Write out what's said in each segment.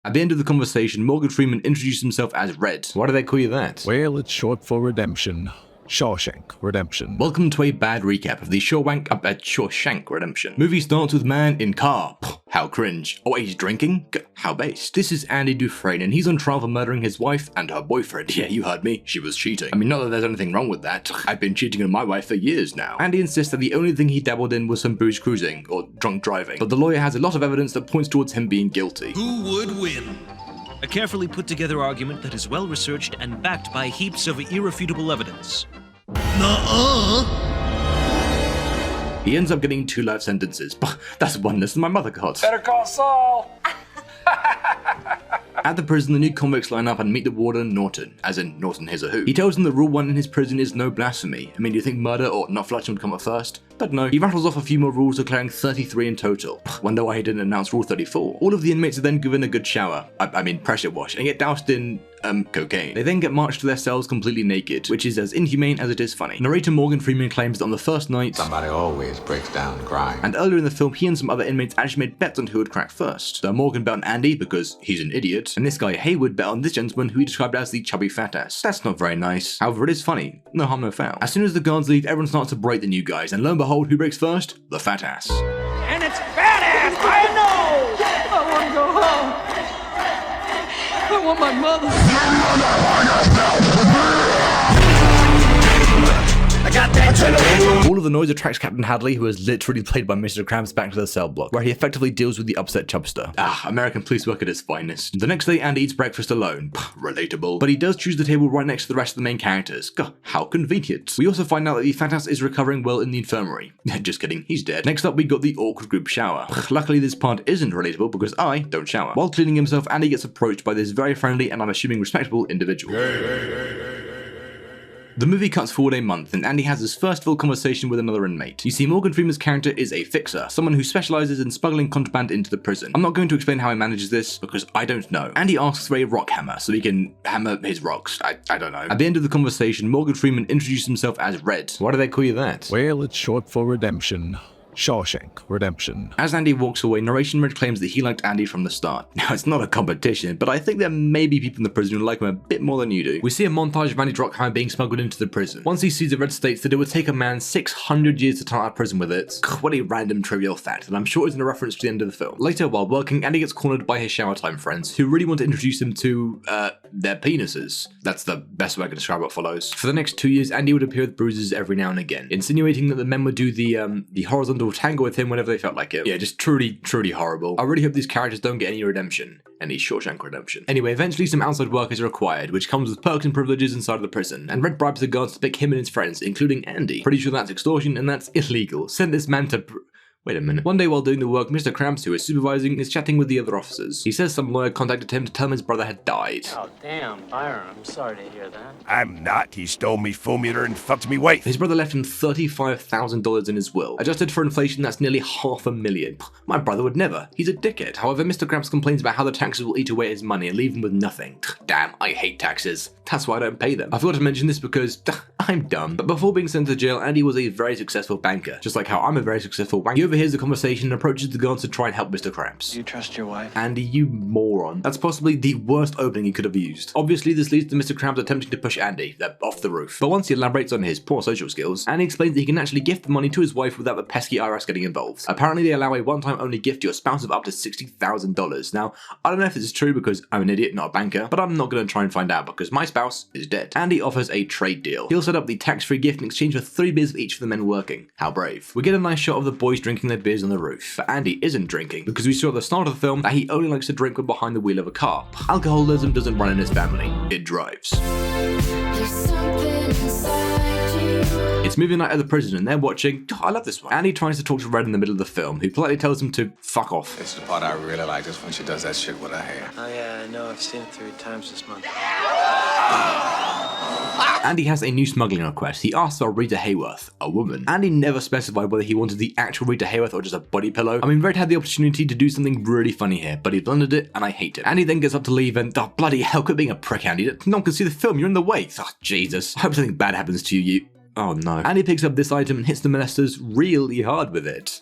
At the end of the conversation, Morgan Freeman introduced himself as Red. Why do they call you that? Well, it's short for redemption. Shawshank Redemption. Welcome to a bad recap of the Shawshank Redemption. Movie starts with man in car. How cringe. Oh, he's drinking? How based. This is Andy Dufresne, and he's on trial for murdering his wife and her boyfriend. Yeah, you heard me. She was cheating. I mean, not that there's anything wrong with that. I've been cheating on my wife for years now. Andy insists that the only thing he dabbled in was some booze cruising, or drunk driving. But the lawyer has a lot of evidence that points towards him being guilty. Who would win? A carefully put together argument that is well researched and backed by heaps of irrefutable evidence. He ends up getting 2 life sentences. That's one less than my mother got. Better call Saul! At the prison, the new convicts line up and meet the warden, Norton, as in Norton Here's a Who. He tells them that rule 1 in his prison is no blasphemy. I mean, do you think murder or not flushing would come up first? But no, he rattles off a few more rules, declaring 33 in total. Wonder why he didn't announce rule 34. All of the inmates are then given a good shower, I mean pressure wash, and get doused in cocaine. They then get marched to their cells completely naked, which is as inhumane as it is funny. Narrator Morgan Freeman claims that on the first night, somebody always breaks down the grind. And earlier in the film, he and some other inmates actually made bets on who would crack first. So Morgan bet on Andy because he's an idiot, and this guy Haywood bet on this gentleman who he described as the chubby fat ass. That's not very nice. However, it is funny. No harm, no foul. As soon as the guards leave, everyone starts to break the new guys, and lo and behold, who breaks first? The fat ass. And it's fat ass! I know! I want to go home! I want my mother! I got that! All of the noise attracts Captain Hadley, who is literally played by Mr. Krabs, back to the cell block, where he effectively deals with the upset chubster. American police work at its finest. The next day, Andy eats breakfast alone. Relatable. But he does choose the table right next to the rest of the main characters. God, how convenient. We also find out that the fat ass is recovering well in the infirmary. Just kidding, he's dead. Next up, we got the awkward group shower. Luckily, this part isn't relatable because I don't shower. While cleaning himself, Andy gets approached by this very friendly and I'm assuming respectable individual. The movie cuts forward a month, and Andy has his first full conversation with another inmate. You see, Morgan Freeman's character is a fixer, someone who specializes in smuggling contraband into the prison. I'm not going to explain how he manages this, because I don't know. Andy asks for a rock hammer, so he can hammer his rocks. I don't know. At the end of the conversation, Morgan Freeman introduced himself as Red. Why do they call you that? Well, it's short for redemption. Shawshank Redemption. As Andy walks away, narration Red claims that he liked Andy from the start. Now, it's not a competition, but I think there may be people in the prison who like him a bit more than you do. We see a montage of Andy Druckhammer being smuggled into the prison. Once he sees it, Red states that it would take a man 600 years to turn out of prison with it. What a random trivial fact, and I'm sure it's in a reference to the end of the film. Later, while working, Andy gets cornered by his shower time friends, who really want to introduce him to, their penises. That's the best way I can describe what follows. For the next 2 years, Andy would appear with bruises every now and again, insinuating that the men would do the horizontal tango with him whenever they felt like it. Yeah, just truly horrible. I really hope these characters don't get any redemption. Any Shawshank Redemption. Anyway, eventually some outside work is required, which comes with perks and privileges inside of the prison, and Red bribes the guards to pick him and his friends, including Andy. Pretty sure that's extortion, and that's illegal. Send this man to Wait a minute. One day while doing the work, Mr. Krabs, who is supervising, is chatting with the other officers. He says some lawyer contacted him to tell him his brother had died. Oh, damn, Byron, I'm sorry to hear that. I'm not. He stole me formula and fucked me wife. His brother left him $35,000 in his will. Adjusted for inflation, that's nearly $500,000. My brother would never. He's a dickhead. However, Mr. Krabs complains about how the taxes will eat away his money and leave him with nothing. Damn, I hate taxes. That's why I don't pay them. I forgot to mention this because I'm dumb. But before being sent to jail, Andy was a very successful banker. Just like how I'm a very successful wanker. He overhears the conversation and approaches the guards to try and help Mr. Krabs. Do you trust your wife? Andy, you moron. That's possibly the worst opening he could have used. Obviously, this leads to Mr. Krabs attempting to push Andy off the roof. But once he elaborates on his poor social skills, Andy explains that he can actually gift the money to his wife without the pesky IRS getting involved. Apparently, they allow a one-time only gift to a spouse of up to $60,000. Now, I don't know if this is true because I'm an idiot, not a banker, but I'm not going to try and find out because my spouse is dead. Andy offers a trade deal. He'll set up the tax-free gift in exchange for 3 beers of each for the men working. How brave. We get a nice shot of the boys drinking their beers on the roof, but Andy isn't drinking because we saw at the start of the film that he only likes to drink when behind the wheel of a car. Alcoholism doesn't run in his family, it drives. It's movie night at the prison and they're watching. I love this one. Andy tries to talk to Red in the middle of the film, who politely tells him to fuck off. This is the part I really like, is when she does that shit with her hair. Oh yeah, I know, I've seen it 3 times this month. Andy has a new smuggling request. He asks for Rita Hayworth, a woman. Andy never specified whether he wanted the actual Rita Hayworth or just a body pillow. I mean, Red had the opportunity to do something really funny here, but he blundered it, and I hate it. Andy then gets up to leave and, oh, bloody hell, quit being a prick, Andy. No one can see the film, you're in the way. Oh, Jesus. I hope something bad happens to you. Oh no. Andy picks up this item and hits the molesters really hard with it.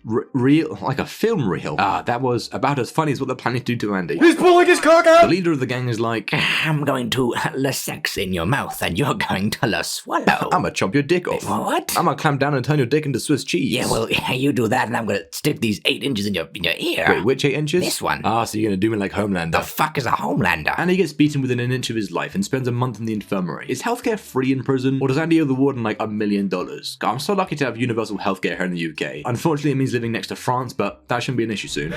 Reel? Like a film reel? That was about as funny as what they're planning to do to Andy. He's pulling his cock out! The leader of the gang is like, I'm going to let sex in your mouth and you're going to let swallow. I'm gonna chop your dick off. What? I'm gonna clamp down and turn your dick into Swiss cheese. Yeah, well, you do that and I'm gonna stick these 8 inches in your ear. Wait, which 8 inches? This one. So you're gonna do me like Homelander. The fuck is a Homelander? Andy gets beaten within an inch of his life and spends a month in the infirmary. Is healthcare free in prison, or does Andy owe the warden like $1 million? I'm so lucky to have universal healthcare here in the UK. Unfortunately, it means living next to France, but that shouldn't be an issue soon.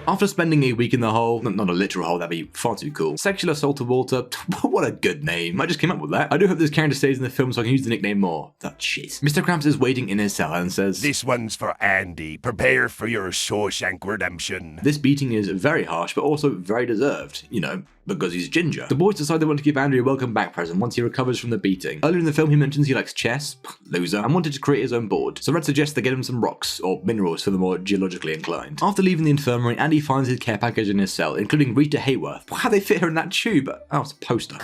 After spending a week in the hole, not a literal hole, that'd be far too cool. Sexual assault of Walter, what a good name. I just came up with that. I do hope this character stays in the film so I can use the nickname more. That shit. Mr. Krabs is waiting in his cell and says, This one's for Andy. Prepare for your Shawshank Redemption. This beating is very harsh, but also very deserved, you know, because he's ginger. The boys decide they want to give Andy a welcome back present once he recovers from the beating. Earlier in the film, he mentions he likes chess, loser, and wanted to create his own board. So Red suggests they get him some rocks, or minerals for the more geologically inclined. After leaving the infirmary, Andy finds his care package in his cell, including Rita Hayworth. How they fit her in that tube? Oh, it's a poster.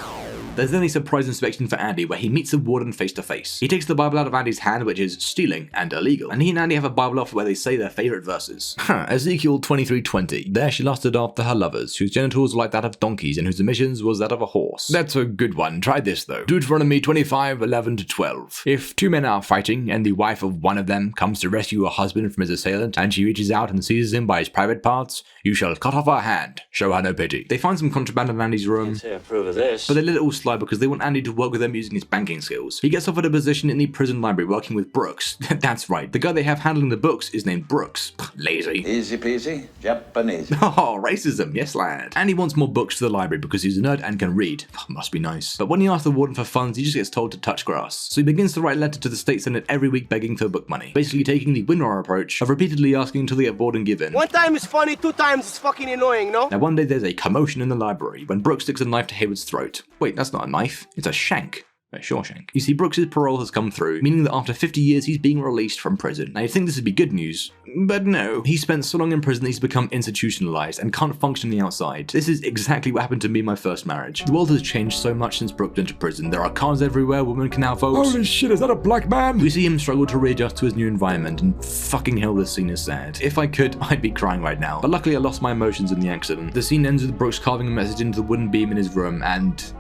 There's then a surprise inspection for Andy where he meets the warden face to face. He takes the Bible out of Andy's hand, which is stealing and illegal, and he and Andy have a Bible off where they say their favorite verses. Ezekiel 23:20. There she lusted after her lovers, whose genitals were like that of donkeys and whose emissions was that of a horse. That's a good one. Try this though. Deuteronomy 25:11-12. If 2 men are fighting and the wife of one of them comes to rescue her husband from his assailant and she reaches out and seizes him by his private parts, you shall cut off her hand. Show her no pity. They find some contraband in Andy's room. Can't say I approve of this. But they let it all slide because they want Andy to work with them using his banking skills. He gets offered a position in the prison library working with Brooks. That's right, the guy they have handling the books is named Brooks. Lazy. Easy peasy, Japanese. Oh, racism, yes lad. Andy wants more books to the library because he's a nerd and can read. Must be nice. But when he asks the warden for funds, he just gets told to touch grass. So he begins to write a letter to the state senate every week begging for book money. Basically taking the Winrar approach of repeatedly asking until they get bored and give in. 1 time is funny, 2 times it's fucking annoying, no? Now one day there's a commotion in the library when Brooks sticks a knife to Hayward's throat. Wait, that's not a knife, it's a shank. Shawshank. You see, Brooks' parole has come through, meaning that after 50 years he's being released from prison. Now you'd think this would be good news, but no. He spent so long in prison that he's become institutionalized and can't function on the outside. This is exactly what happened to me in my first marriage. The world has changed so much since Brooks went to prison. There are cars everywhere, women can now vote. Holy shit, is that a black man? We see him struggle to readjust to his new environment, and fucking hell this scene is sad. If I could, I'd be crying right now. But luckily I lost my emotions in the accident. The scene ends with Brooks carving a message into the wooden beam in his room, and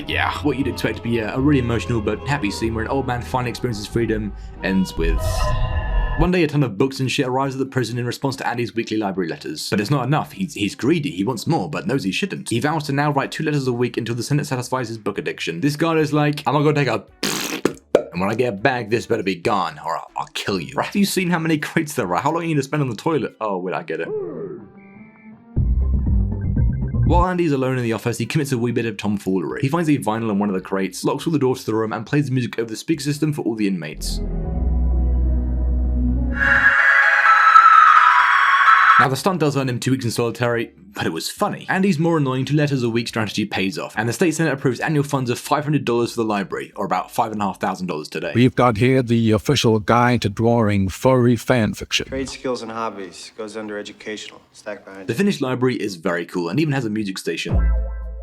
yeah, what you'd expect to be a really emotional but happy scene where an old man finally experiences freedom ends with... One day a ton of books and shit arrives at the prison in response to Andy's weekly library letters. But it's not enough, he's greedy, he wants more, but knows he shouldn't. He vows to now write 2 letters a week until the Senate satisfies his book addiction. This guy is like, I'm gonna go take a... And when I get back, this better be gone, or I'll kill you. Have you seen how many crates there are? How long are you gonna spend on the toilet? Oh, wait, I get it. While Andy's alone in the office, he commits a wee bit of tomfoolery. He finds a vinyl in one of the crates, locks all the doors to the room, and plays the music over the speaker system for all the inmates. Now the stunt does earn him 2 weeks in solitary, but it was funny. Andy's more annoying 2 letters a week strategy pays off, and the state senate approves annual funds of $500 for the library, or about $5,500 today. We've got here the official guide to drawing furry fan fiction. Trade skills and hobbies goes under educational. Stack behind The finished library is very cool and even has a music station.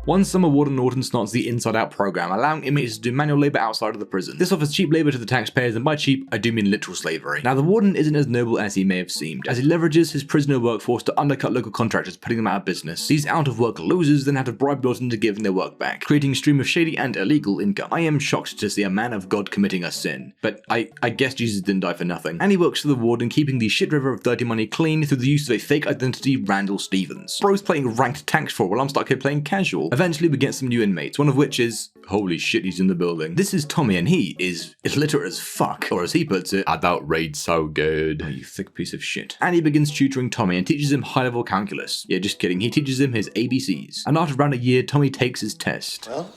One summer, Warden Norton starts the Inside Out program, allowing inmates to do manual labor outside of the prison. This offers cheap labor to the taxpayers, and by cheap, I do mean literal slavery. Now, the warden isn't as noble as he may have seemed, as he leverages his prisoner workforce to undercut local contractors, putting them out of business. These out-of-work losers then have to bribe Norton to give them their work back, creating a stream of shady and illegal income. I am shocked to see a man of God committing a sin, but I guess Jesus didn't die for nothing. And he works for the warden, keeping the shit river of dirty money clean through the use of a fake identity, Randall Stevens. Bro's playing ranked tax fraud while I'm stuck here playing casual. Eventually, we get some new inmates, one of which is, holy shit, he's in the building. This is Tommy, and he is illiterate as fuck, or as he puts it, I don't read so good. Oh, you thick piece of shit. And he begins tutoring Tommy and teaches him high-level calculus. Yeah, just kidding, he teaches him his ABCs. And after around a year, Tommy takes his test. Well?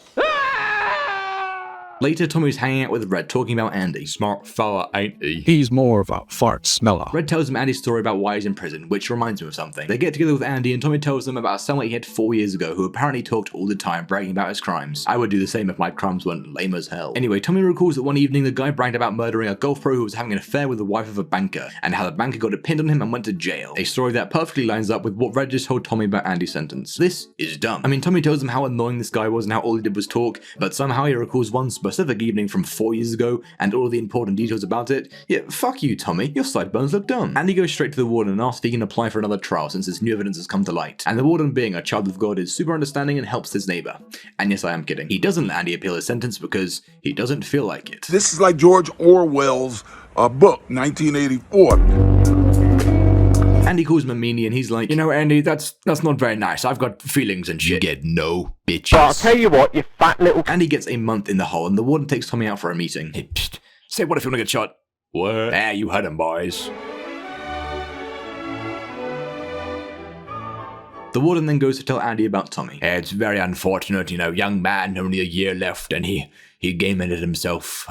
Later, Tommy's hanging out with Red, talking about Andy. Smart fella, ain't he? He's more of a fart smeller. Red tells him Andy's story about why he's in prison, which reminds him of something. They get together with Andy and Tommy tells them about someone he had 4 years ago who apparently talked all the time, bragging about his crimes. I would do the same if my crimes weren't lame as hell. Anyway, Tommy recalls that one evening the guy bragged about murdering a golf pro who was having an affair with the wife of a banker, and how the banker got it pinned on him and went to jail. A story that perfectly lines up with what Red just told Tommy about Andy's sentence. This is dumb. I mean, Tommy tells him how annoying this guy was and how all he did was talk, but somehow he recalls one specific evening from 4 years ago and all the important details about it, yeah, fuck you, Tommy, your sideburns look dumb. Andy goes straight to the warden and asks if he can apply for another trial since this new evidence has come to light. And the warden, being a child of God, is super understanding and helps his neighbor. And yes, I am kidding. He doesn't let Andy appeal his sentence because he doesn't feel like it. This is like George Orwell's book, 1984. Andy calls him a meanie and he's like, You know, Andy, that's not very nice. I've got feelings and shit. you get no bitches. But I'll tell you what, you fat little... Andy gets a month in the hole and the warden takes Tommy out for a meeting. Hey, psst. Say what if you want to get shot? What? Ah, you heard him, boys. The warden then goes to tell Andy about Tommy. It's very unfortunate, you know, young man, only a year left, and he game-ended himself.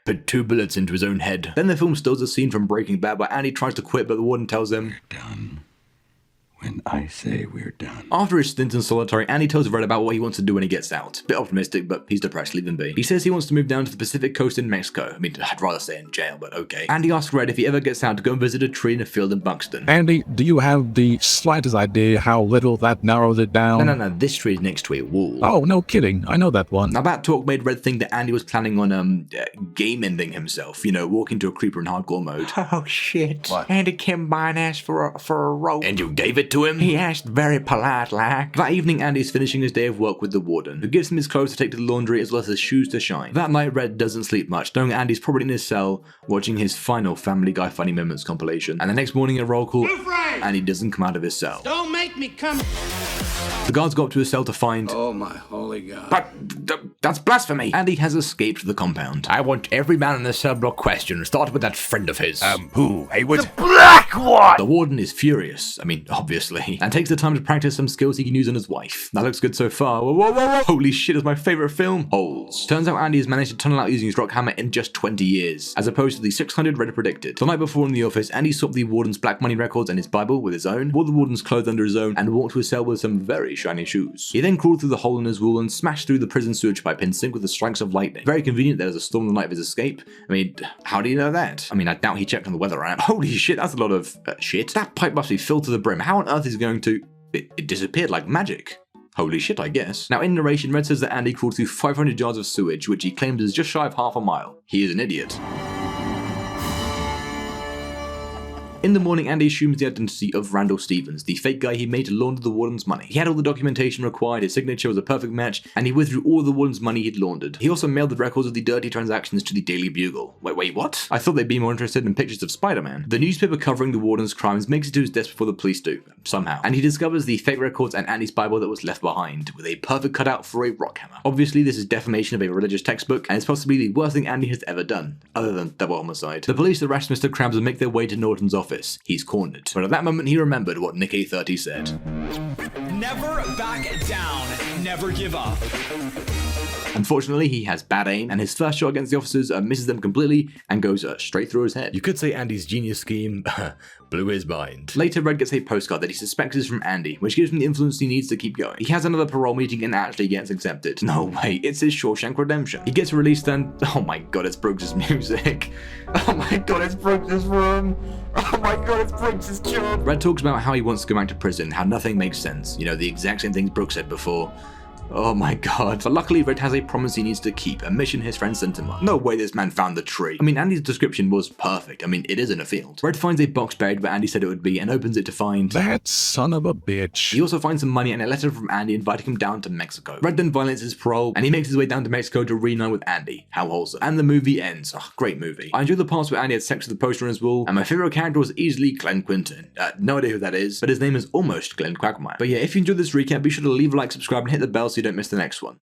Put 2 bullets into his own head. Then the film stills a scene from Breaking Bad where Andy tries to quit, but the warden tells him, Done. When I say we're done. After his stint in solitary, Andy tells Red about what he wants to do when he gets out. Bit optimistic, but he's depressed, leave him be. He says he wants to move down to the Pacific coast in Mexico. I mean, I'd rather stay in jail, but okay. Andy asks Red if he ever gets out to go and visit a tree in a field in Buxton. Andy, do you have the slightest idea how little that narrows it down? No, this tree is next to a wall. Oh, no kidding. I know that one. Now that talk made Red think that Andy was planning on, game-ending himself. You know, walking to a creeper in hardcore mode. Oh, shit. What? Andy came by and asked for a rope. And you gave it to him? He asked very polite like. That evening, Andy's finishing his day of work with the warden, who gives him his clothes to take to the laundry as well as his shoes to shine. That night, Red doesn't sleep much, knowing Andy's probably in his cell watching his final Family Guy Funny Moments compilation. And the next morning at roll call, Andy doesn't come out of his cell. Don't make me come. The guards go up to his cell to find... Oh my holy God. But that's blasphemy. Andy has escaped the compound. I want every man in the cell block questioned. Start with that friend of his. Who? Haywood? The warden is furious, I mean, obviously, and takes the time to practice some skills he can use on his wife. That looks good so far. Whoa. Holy shit, it's my favorite film. Holes. Turns out Andy has managed to tunnel out using his rock hammer in just 20 years, as opposed to the 600 Red predicted. The night before in the office, Andy swapped the warden's black money records and his Bible with his own, wore the warden's clothes under his own, and walked to his cell with some very shiny shoes. He then crawled through the hole in his wall and smashed through the prison sewage pipe in sync with the strikes of lightning. Very convenient there was a storm the night of his escape. I mean, how do you know that? I mean, I doubt he checked on the weather app. Holy shit, that's a lot of shit. That pipe must be filled to the brim. How on earth is he going to... It disappeared like magic. Holy shit, I guess. Now, in narration, Red says that Andy crawled through 500 yards of sewage, which he claims is just shy of half a mile. He is an idiot. In the morning, Andy assumes the identity of Randall Stevens, the fake guy he made to launder the warden's money. He had all the documentation required, his signature was a perfect match, and he withdrew all the warden's money he'd laundered. He also mailed the records of the dirty transactions to the Daily Bugle. Wait, what? I thought they'd be more interested in pictures of Spider-Man. The newspaper covering the warden's crimes makes it to his desk before the police do, somehow, and he discovers the fake records and Andy's Bible that was left behind, with a perfect cutout for a rock hammer. Obviously, this is defamation of a religious textbook, and it's possibly the worst thing Andy has ever done, other than double homicide. The police arrest Mr. Krabs and make their way to Norton's office. He's cornered. But at that moment, he remembered what Nick A30 said. Never back down. Never give up. Unfortunately, he has bad aim, and his first shot against the officers misses them completely and goes straight through his head. You could say Andy's genius scheme blew his mind. Later, Red gets a postcard that he suspects is from Andy, which gives him the influence he needs to keep going. He has another parole meeting and actually gets accepted. No way, it's his Shawshank Redemption. He gets released and... oh my god, it's Brooks' music. Oh my god, it's Brooks' room. Oh my god, it's Brooks' job. Red talks about how he wants to go back to prison, how nothing makes sense. You know, the exact same things Brooks said before. Oh my god. But luckily, Red has a promise he needs to keep, a mission his friend sent him on. No way this man found the tree. I mean, Andy's description was perfect. I mean, it is in a field. Red finds a box buried where Andy said it would be and opens it to find... that son of a bitch. He also finds some money and a letter from Andy inviting him down to Mexico. Red then violates his parole, and he makes his way down to Mexico to reunite with Andy. How wholesome. And the movie ends. Oh, great movie. I enjoyed the parts where Andy had sex with the poster on his wall, and my favorite character was easily Glenn Quinton. No idea who that is, but his name is almost Glenn Quagmire. But yeah, if you enjoyed this recap, be sure to leave a like, subscribe, and hit the bell so you don't miss the next one.